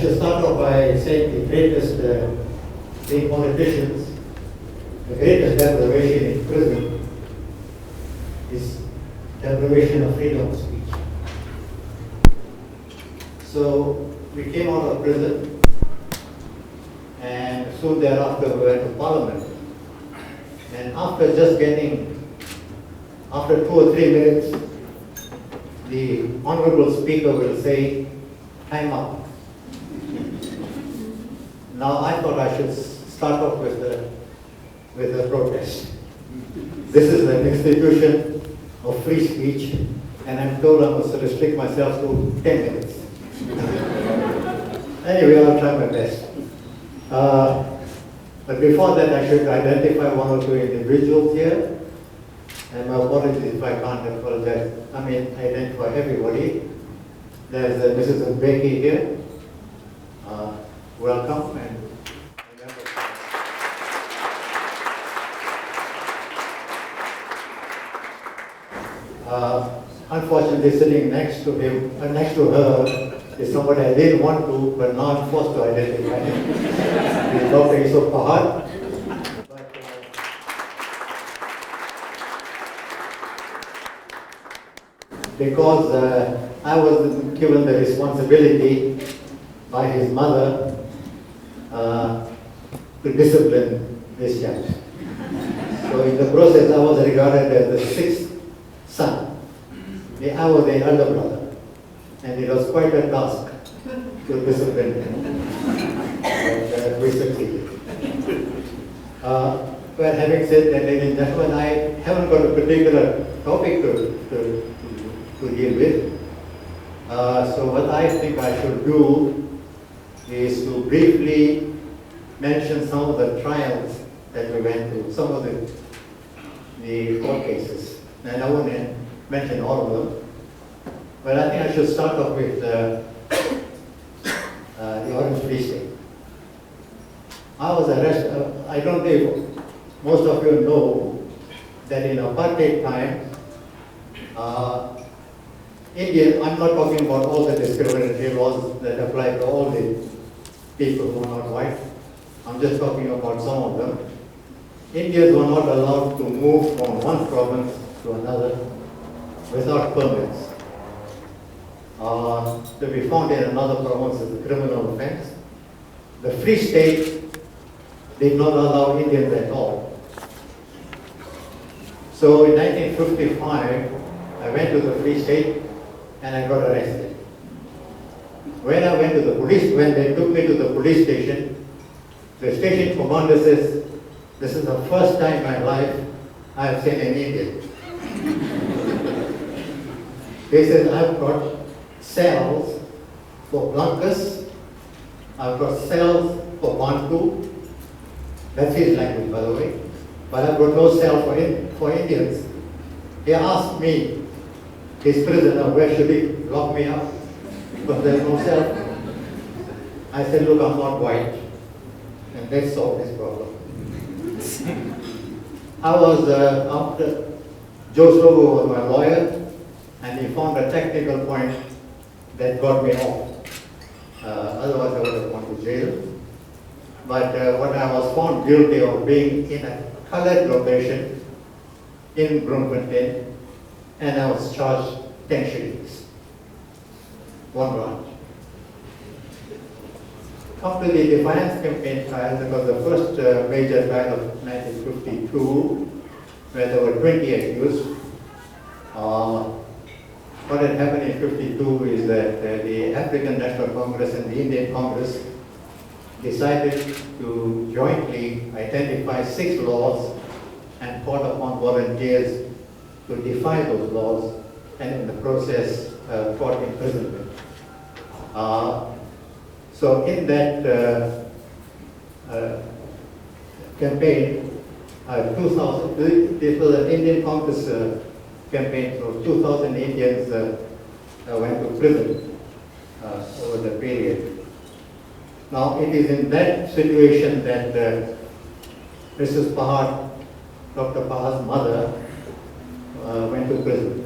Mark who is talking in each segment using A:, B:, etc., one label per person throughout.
A: should start off by saying the greatest being politicians, the greatest deprivation in prison is deprivation of freedom of speech. So we came out of prison and soon thereafter we went to Parliament. And after 2 or 3 minutes, the Honorable Speaker will say, "Time up." Now I thought I should start off with a protest. This is an institution of free speech, and I'm told I must restrict myself to 10 minutes. Anyway, I'll try my best. But before that, I should identify one or two individuals here. And my apologies if I can't identify everybody. There's Mrs. Becky here. Welcome. And unfortunately, sitting next to her is somebody I didn't want to, but now I'm forced to identify him. He's Dr. Yusuf Fahad. Because I was given the responsibility by his mother to discipline this young. So in the process, I was regarded as the 6th son. I was the elder brother, and it was quite a task to discipline him. But we succeeded. Well, having said that, ladies and gentlemen, I haven't got a particular topic to deal with. So what I think I should do is to briefly mention some of the trials that we went through, some of the court cases. And I won't mention all of them. But I think I should start off with the Orange Free State. I was arrested. I don't think most of you know that in apartheid time, I'm not talking about all the discriminatory laws that apply to all the people who are not white. I'm just talking about some of them. Indians were not allowed to move from one province to another without permits. To be found in another province is a criminal offense. The Free State did not allow Indians at all. So in 1955, I went to the Free State and I got arrested. When they took me to the police station, the station commander says, "This is the first time in my life I have seen an Indian." He says, "I've got cells for Blancas, I've got cells for Bantu," that's his language by the way, "but I've got no cell for Indians." He asked me, his prisoner, where should he lock me up? Because there's no cell. I said, "Look, I'm not white." And that solved his problem. I was, after Joe Slovo was my lawyer, and he found a technical point that got me off. Otherwise I would have gone to jail. But when I was found guilty of being in a colored location in Bloemfontein, and I was charged 10 shillings, one branch. Come to the Defiance Campaign trial, that was the first major trial of 1952, where there were 20 accused. What had happened in 52 is that the African National Congress and the Indian Congress decided to jointly identify 6 laws and call upon volunteers to defy those laws, and in the process fought imprisonment. So in that campaign, 2000, this was an Indian Congress campaign, so 2,000 Indians went to prison over the period. Now it is in that situation that Mrs. Fahad, Dr. Fahad's mother, went to prison.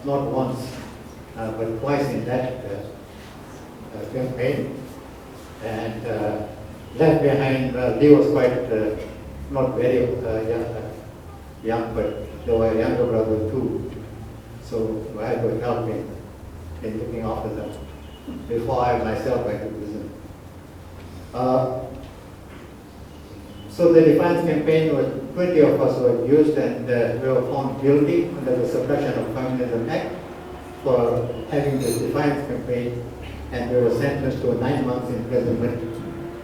A: Not once, but twice in that campaign, and left behind, he was quite not very young, but there were a younger brother too. So I had to help him in looking after them before I myself went to prison. So the defiance campaign was 20 of us were used, and we were found guilty under the Suppression of Communism Act for having this defiance campaign, and we were sentenced to 9 months imprisonment,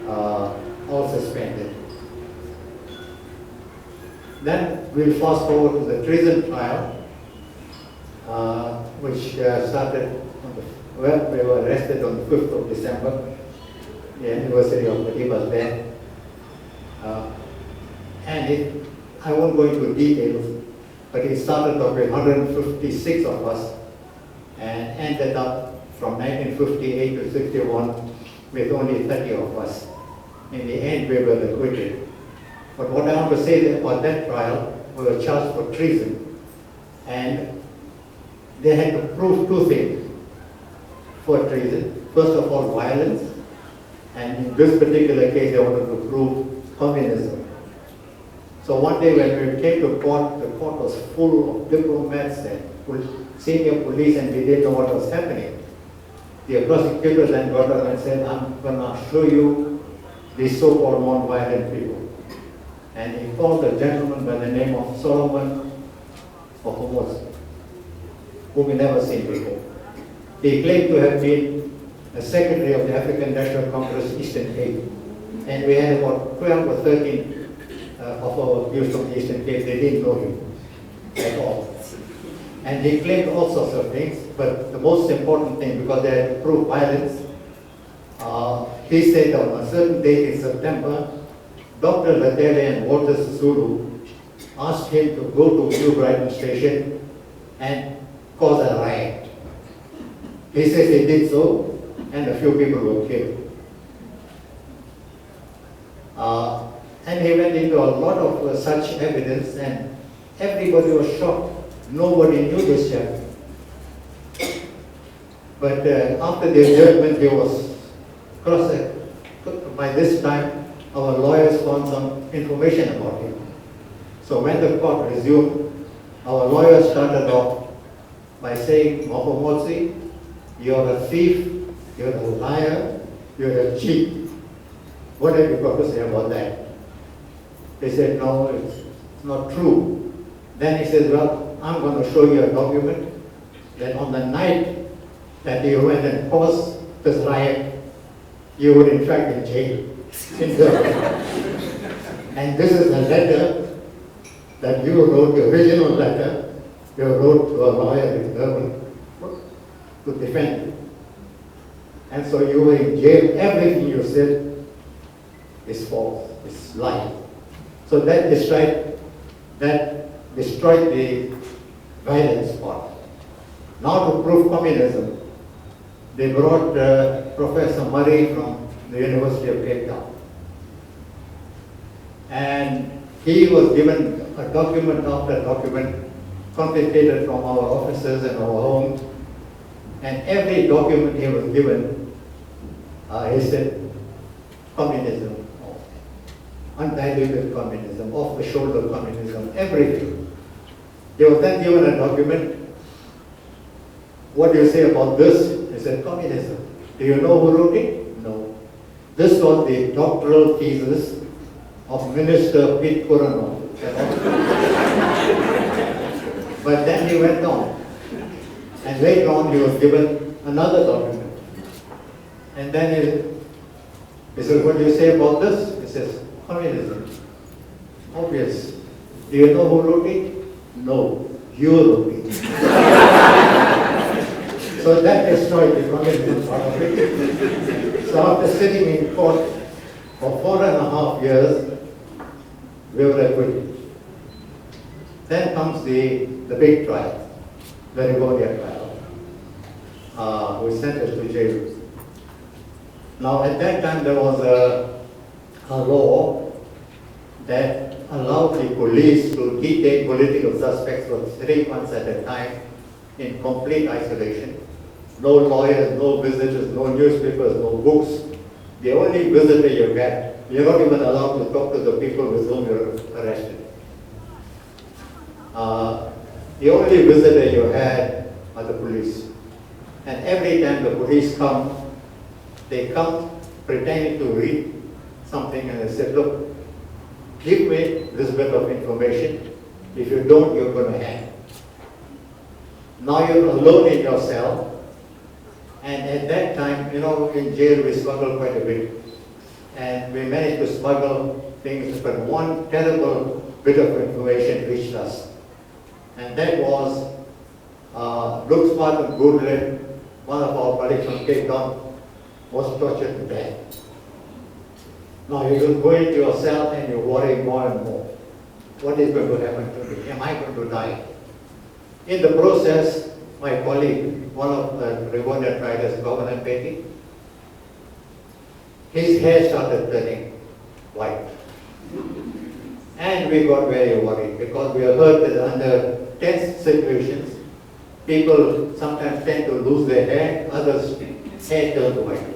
A: all suspended. Then we'll fast forward to the treason trial, which started on we were arrested on the 5th of December, the anniversary of Madiba's death. I won't go into details, but it started off with 156 of us and ended up from 1958 to 61 with only 30 of us. In the end, we were acquitted. But what I want to say about that trial, we were charged for treason, and they had to prove two things for treason. First of all, violence, and in this particular case, they wanted to prove communism. So one day when we came to court, the court was full of diplomats and senior police, and we didn't know what was happening. The prosecutor then got up and said, I'm going to show you these so-called non-violent people. And he called a gentleman by the name of Solomon Okomos, whom we never seen before. He claimed to have been a secretary of the African National Congress Eastern Cape. And we had about 12 or 13 of our views from the Eastern Cape. They didn't know him at all. And he claimed all sorts of things, but the most important thing, because they had to prove violence, he said on a certain date in September, Dr. Latele and Walter Sisulu asked him to go to New Brighton Station and cause a riot. He says he did so, and a few people were killed. And he went into a lot of such evidence, and everybody was shocked. Nobody knew this chap. But after the adjournment, he was crossed. By this time, our lawyers found some information about him. So when the court resumed, our lawyers started off by saying, Mokomotsi, you're a thief, you're a liar, you're a cheat. What have you got to say about that? They said, no, it's not true. Then he says, well, I'm going to show you a document that on the night that you went and caused this riot, you were in fact in jail. And this is a letter that you wrote, the original letter, you wrote to a lawyer in Durban to defend you. And so you were in jail. Everything you said is false, is lie. So that destroyed the violence part. Now to prove communism, they brought Professor Murray from the University of Cape Town. And he was given a document after document confiscated from our offices and our homes. And every document he was given, he said, communism, undiluted communism, off-the-shoulder communism, everything. He was then given a document. What do you say about this? He said, communism. Do you know who wrote it? No. This was the doctoral thesis of Minister Pete Kurano. But then he went on. And later on he was given another document. And then he said, what do you say about this? He says, communism. Obvious. Do you know who wrote it? No. You wrote it. So that destroyed the communism part of it. So after sitting in court for 4.5 years, we were acquitted. Then comes the big trial, the Rivonia trial. We sent us to jail. Now at that time there was a law that allowed the police to detain political suspects for 3 months at a time in complete isolation. no lawyers, no visitors, no newspapers, no books. The only visitor you get, you're not even allowed to talk to the people with whom you're arrested. The only visitor you had are the police. And every time the police come, they come pretending to read something and they said, look, give me this bit of information. If you don't, you're going to hang. Now you're alone in your cell. And at that time, in jail we struggled quite a bit. And we managed to smuggle things, but one terrible bit of information reached us. And that was Luke Martin Goodland, one of our colleagues from Cape Town, was tortured to death. Now you go into your cell and you worry more and more. What is going to happen to me? Am I going to die? In the process, my colleague, one of the rewarded writers, Governor Petty, his hair started turning white. And we got very worried because we have heard that under tense situations, people sometimes tend to lose their hair, others' hair turns white.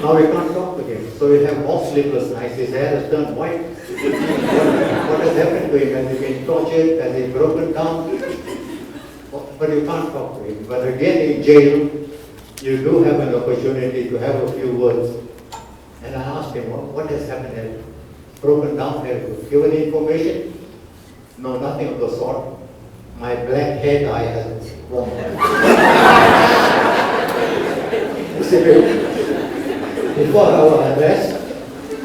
A: Now we can't talk to him, so we have more sleepless nights. His hair has turned white. What has happened to him? Has he been tortured? Has he broken down? But you can't talk to him. But again, in jail, you do have an opportunity to have a few words. And I asked him, what has happened? Has he broken down? Have you given information? No, nothing of the sort. My black hair dye has gone. Before our arrest,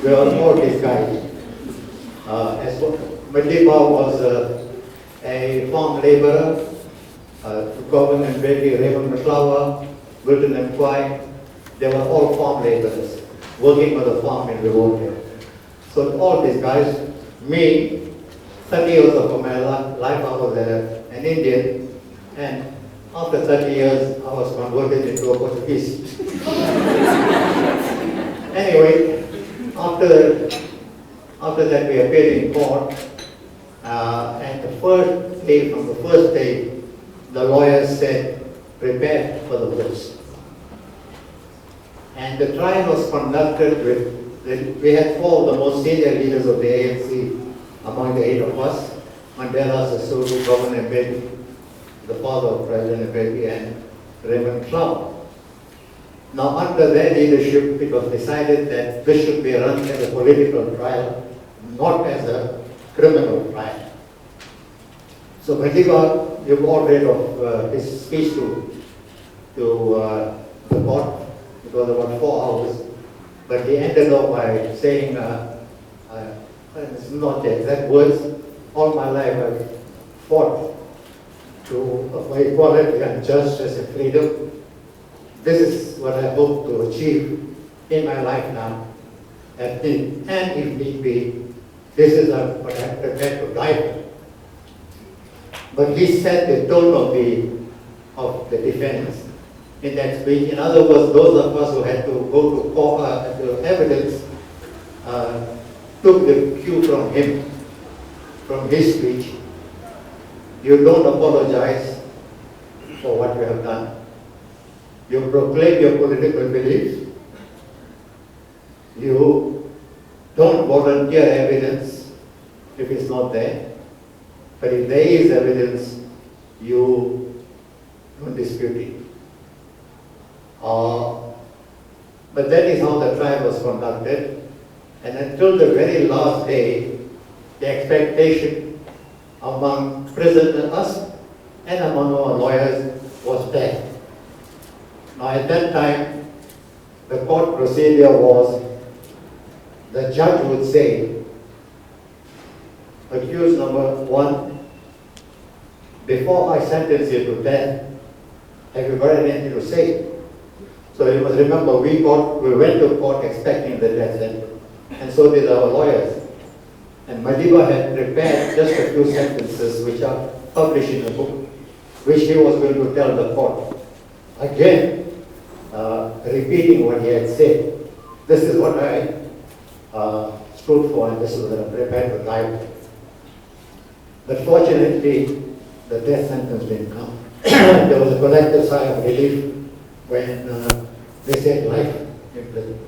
A: we were all disguised. As Madiba was a farm laborer, Governor and Baby, Raymond McClower, Wilton and Quay, they were all farm laborers working on the farm in Livonia. So all these guys, me, 30 years of my life I was an Indian, and after 30 years I was converted into a Portuguese. Anyway, after that we appeared in court, and from the first day, the lawyers said, prepare for the worst. And the trial was conducted with, we had four of the most senior leaders of the ANC among the 8 of us, Mandela Sisulu, Governor Mbeki, the father of President Mbeki, and Raymond Clown. Now under their leadership, it was decided that this should be run as a political trial, not as a criminal trial. So Madiba, you've all read of his speech to the court. It was about 4 hours, but he ended off by saying, it's not the exact words, all my life I've fought for equality and justice and freedom. This is what I hope to achieve in my life now. And if need be, this is what I'm prepared to die for. But he set the tone of the defense in that speech. In other words, those of us who had to go to court, to evidence, took the cue from him, from his speech. You don't apologize for what you have done. You proclaim your political beliefs. You don't volunteer evidence if it's not there. But if there is evidence, you don't dispute it. But that is how the trial was conducted. And until the very last day, the expectation among prisoners and among our lawyers was death. Now at that time, the court procedure was, the judge would say, accused number 1, before I sentence you to death, have you got anything to say? So you must remember, we went to court expecting the death sentence, and so did our lawyers. And Madiba had prepared just a few sentences which are published in the book, which he was going to tell the court. Again, repeating what he had said. This is what I stood for, and this is what I prepared to die with. But fortunately, the death sentence didn't come. there was a collective sigh of relief when they said life imprisonment.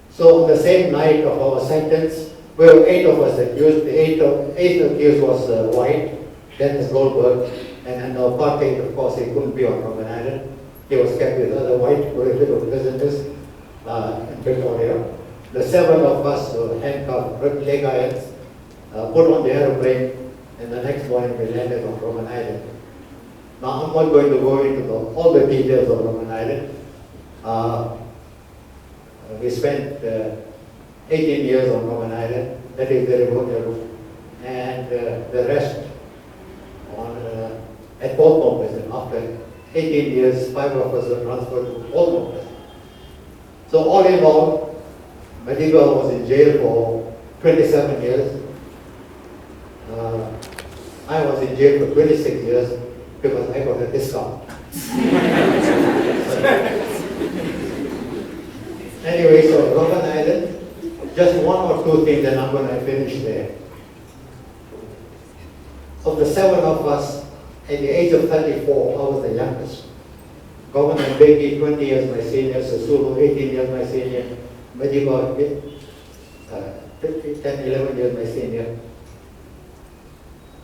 A: So on the same night of our sentence, we were 8 of us accused. The eighth accused was White, Dennis Goldberg, and then apartheid, of course, he couldn't be on Robben Island. He was kept with other white political prisoners in Victoria. The 7 of us were handcuffed, leg irons, put on the aeroplane, and the next morning we landed on Robben Island. Now I'm not going to go into all the details of Robben Island. We spent 18 years on Robben Island, that is the remote area, and the rest on at Baltimore prison. After 18 years, 5 of us were transferred to Baltimore prison. So all in all, Madiba was in jail for 27 years. I was in jail for 26 years because I got a discount. Anyway, so Robben Island, just 1 or 2 things and I'm going to finish there. Of the 7 of us, at the age of 34, I was the youngest. Governor Mbeki, 20 years my senior, Sisulu, 18 years my senior, Madiba, 10, 11 years my senior.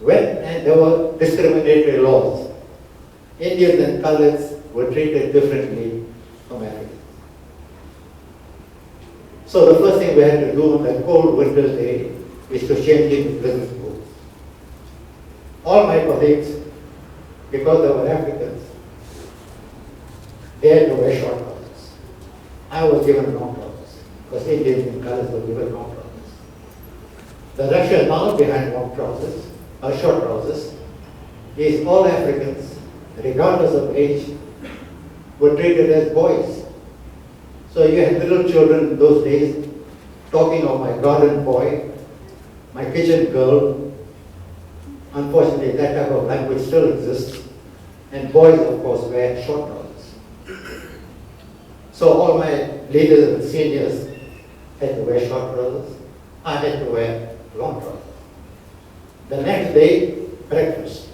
A: And there were discriminatory laws. Indians and Dalits were treated differently from Africans. So the first thing we had to do on that cold winter's day is to change into prison clothes. All my colleagues, because they were Africans, they had to wear short trousers. I was given long trousers, because Indians and Dalits were given long trousers. The rationale behind long trousers, or short trousers, is all Africans, regardless of age, were treated as boys. So you had little children in those days talking of my garden boy, my kitchen girl. Unfortunately, that type of language still exists. And boys, of course, wear short trousers. So all my leaders and seniors had to wear short trousers. I had to wear long trousers. The next day, breakfast.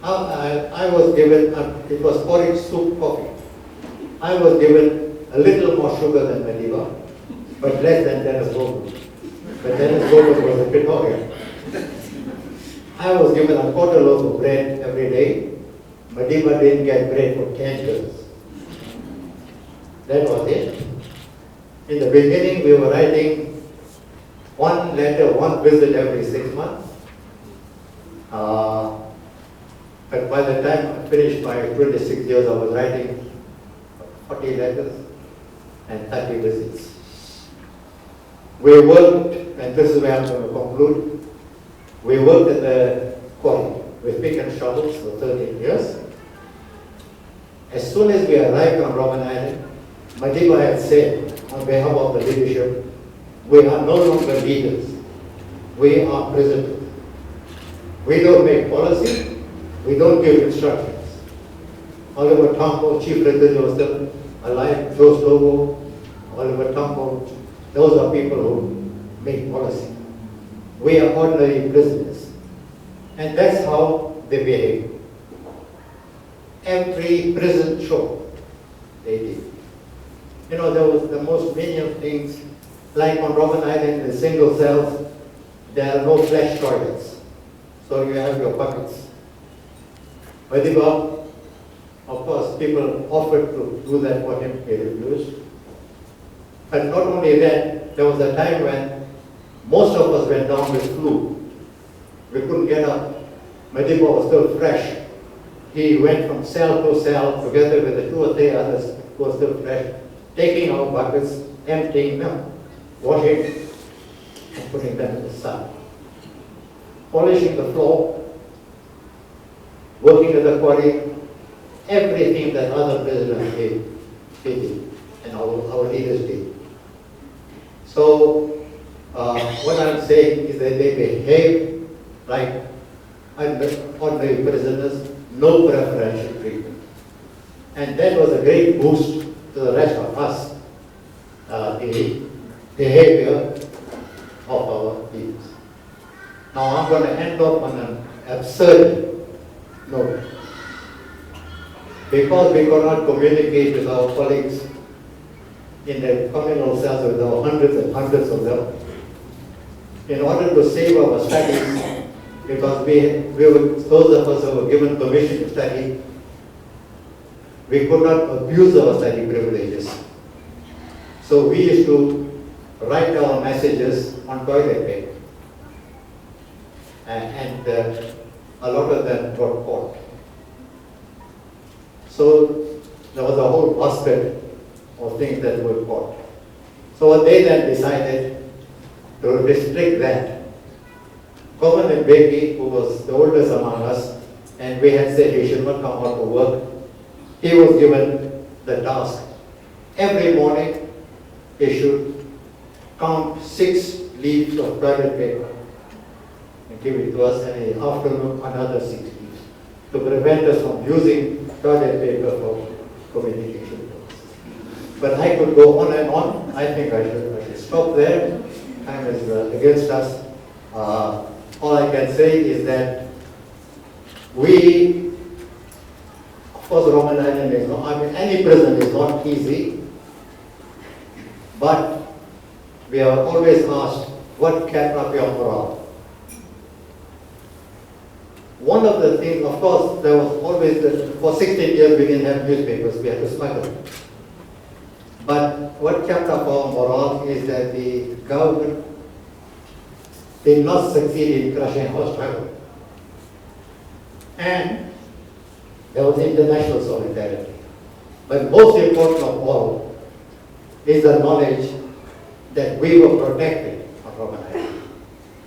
A: I was given, it was porridge, soup, coffee. I was given a little more sugar than Madiba, but less than Dennis Goldberg. But Dennis Goldberg was in Victoria. I was given a quarter loaf of bread every day. Madiba didn't get bread for 10 years. That was it. In the beginning, we were writing 1 letter, 1 visit every 6 months. But by the time I finished my 26 years, I was writing 40 letters and 30 visits. We worked, and this is where I'm going to conclude, we worked at the quarry with pick and shovels for 13 years. As soon as we arrived on Robben Island, Madiba had said, on behalf of the leadership, we are no longer leaders, we are prisoners. We don't make policy, we don't give instructions. Oliver Tambo, Chief Resident, was still alive, Joe Slovo, Oliver Tambo, those are people who make policy. We are ordinary prisoners. And that's how they behave. Every prison show they did. You know, there was the most menial things, like on Robben Island in the single cells, there are no flush toilets. So you have your buckets. Madiba, of course, people offered to do that for him, he refused. But not only that, there was a time when most of us went down with flu. We couldn't get up. Madiba was still fresh. He went from cell to cell together with the 2 or 3 others who were still fresh, taking our buckets, emptying them, washing, and putting them in the sun. Polishing the floor, working at the quarry, everything that other prisoners did, they did, and our leaders did. So, what I'm saying is that they behave like ordinary prisoners, no preferential treatment. And that was a great boost to the rest of us, the behavior of our leaders. Now I'm going to end up on an absurd Because we could not communicate with our colleagues in the communal cells, with our hundreds and hundreds of them, in order to save our studies, because those of us who were given permission to study, we could not abuse our study privileges. So we used to write our messages on toilet paper. And a lot of them got caught. So there was a whole basket of things that were caught. So they then decided to restrict that. Governor Becky, who was the oldest among us, and we had said he should not come out to work, he was given the task. Every morning he should count 6 leaves of toilet paper and give it to us, and in the afternoon another 6 leaves, to prevent us from using toilet paper for communication purposes. But I could go on and on. I think I should stop there. Time is against us. All I can say is that we, of course, Roman Island is not, any prison is not easy, but we are always asked, what kept up your morale? One of the things, of course, there was always, for 16 years we didn't have newspapers, we had to smuggle. But what kept up our morale is that the government did not succeed in crushing our struggle. And there was international solidarity. But most important of all is the knowledge that we were protected on Roman Island.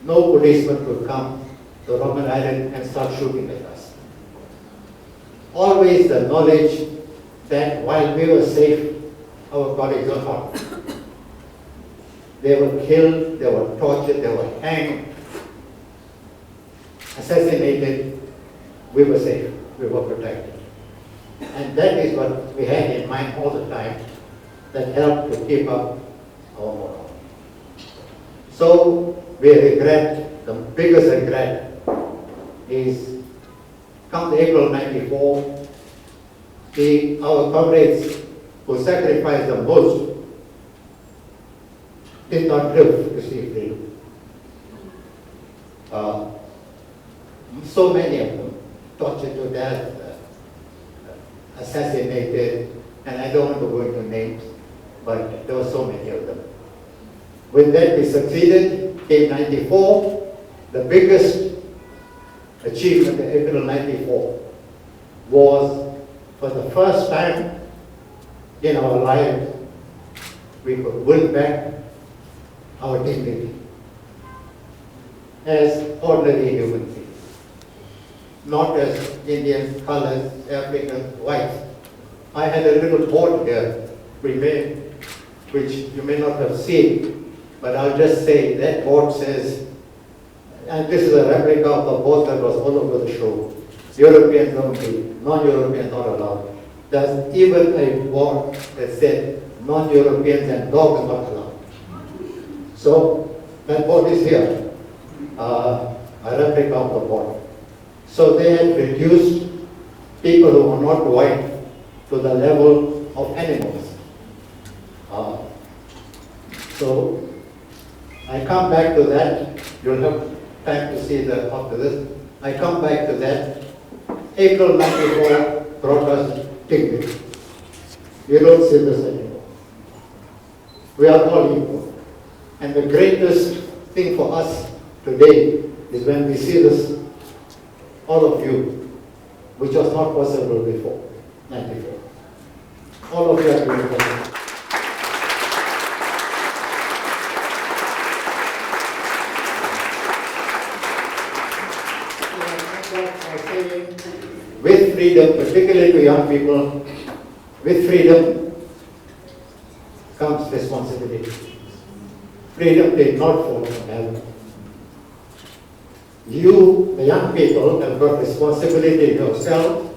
A: No policeman could come to Roman Island and start shooting at us. Always the knowledge that while we were safe, our colleagues were not. They were killed, they were tortured, they were hanged, assassinated. We were safe, we were protected. And that is what we had in mind all the time, that helped to keep up our morale. So we regret, the biggest regret is, come April '94, our comrades who sacrificed the most did not live to see freedom. So many of them tortured to death, assassinated, and I don't want to go into names, but there were so many of them. With that we succeeded. In '94, the biggest achievement in April '94 was, for the first time in our lives, we could win back our dignity as ordinary human beings, not as Indians, colors, Africans, whites. I had a little board here we made, which you may not have seen, but I'll just say that board says, and this is a replica of the board that was all over the show, Europeans only, non-Europeans not allowed. There's even a board that said non-Europeans and dogs not allowed. So that board is here, a replica of the board. So they had reduced people who were not white to the level of animals. So I come back to that. You'll have time to see that after this. I come back to that. April '94 brought us dignity. You don't see this anymore. We are all equal. And the greatest thing for us today is when we see this, all of you, which was not possible before '94. All of you are doing that. With freedom, particularly to young people, with freedom comes responsibility. Freedom did not fall from heaven. You, the young people, have got responsibility to yourself,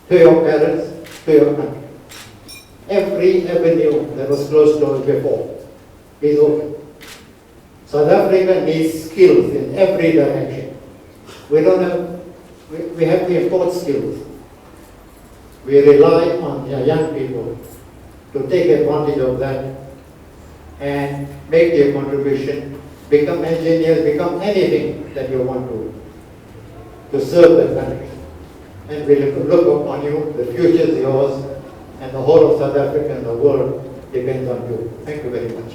A: to your parents, to your country. Every avenue that was closed doors before is open. South Africa needs skills in every direction. We don't have, we have to import skills. We rely on the young people to take advantage of that and make their contribution, become engineers, become anything that you want to serve the country. And we look upon you, the future is yours, and the whole of South Africa and the world depends on you. Thank you very much.